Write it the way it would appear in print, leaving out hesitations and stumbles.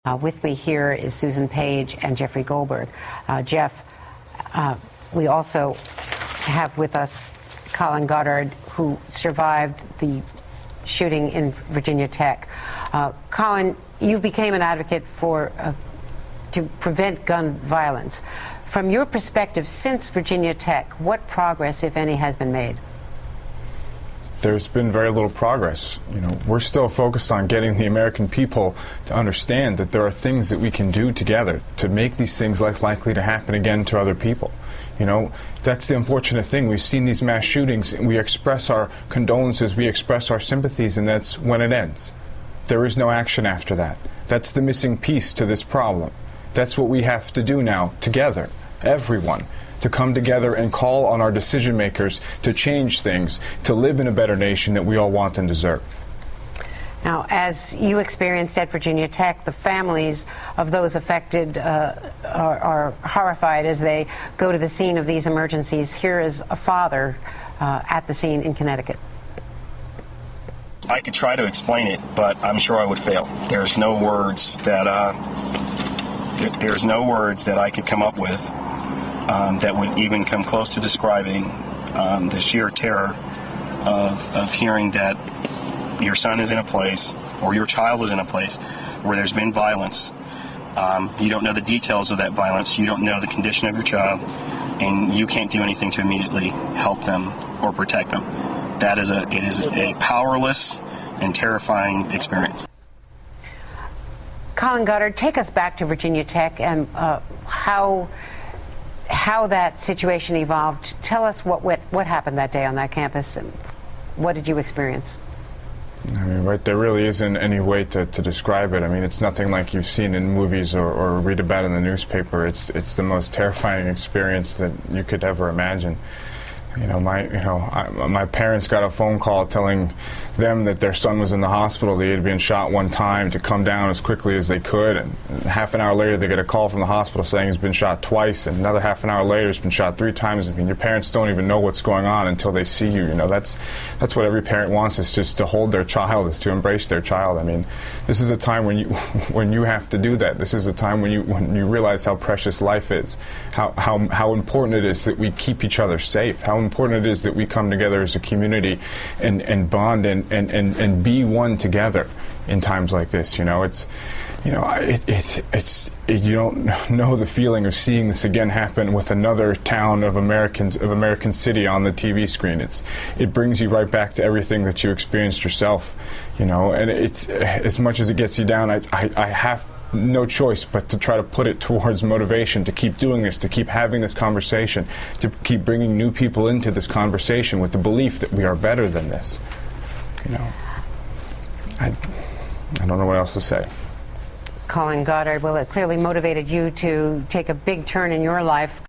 With me here is Susan Page and Jeffrey Goldberg. Jeff, we also have with us Colin Goddard, who survived the shooting in Virginia Tech. Colin, you became an advocate to prevent gun violence. From your perspective, since Virginia Tech, what progress, if any, has been made? There's been very little progress. We're still focused on getting the American people to understand that there are things that we can do together to make these things less likely to happen again to other people. That's the unfortunate thing. We've seen these mass shootings, and we express our condolences, we express our sympathies, and that's when it ends. There is no action after that. That's the missing piece to this problem. That's what we have to do now, together, everyone, to come together and call on our decision makers to change things, to live in a better nation that we all want and deserve. Now, as you experienced at Virginia Tech, the families of those affected are horrified as they go to the scene of these emergencies. Here is a father at the scene in Connecticut. I could try to explain it, but I'm sure I would fail. There's no words that I could come up with that would even come close to describing the sheer terror of hearing that your son is in a place, or your child is in a place, where there's been violence. You don't know the details of that violence. You don't know the condition of your child, and you can't do anything to immediately help them or protect them. It is a powerless and terrifying experience. Colin Goddard, take us back to Virginia Tech and how that situation evolved. Tell us what happened that day on that campus, and what did you experience? There really isn't any way to describe it. It's nothing like you've seen in movies or read about in the newspaper. It's the most terrifying experience that you could ever imagine. My parents got a phone call telling them that their son was in the hospital. They had been shot one time, to come down as quickly as they could, and half an hour later they get a call from the hospital saying he's been shot twice, and another half an hour later he's been shot 3 times. Your parents don't even know what's going on until they see you. That's what every parent wants, is just to hold their child, is to embrace their child. This is a time when you have to do that. This is a time when you realize how precious life is, how important it is that we keep each other safe, how important it is that we come together as a community and bond and be one together in times like this. You don't know the feeling of seeing this again happen with another town of American city on the TV screen. It brings you right back to everything that you experienced yourself. And it's, as much as it gets you down, I have no choice but to try to put it towards motivation, to keep doing this, to keep having this conversation, to keep bringing new people into this conversation with the belief that we are better than this. I don't know what else to say. Colin Goddard, well, it clearly motivated you to take a big turn in your life.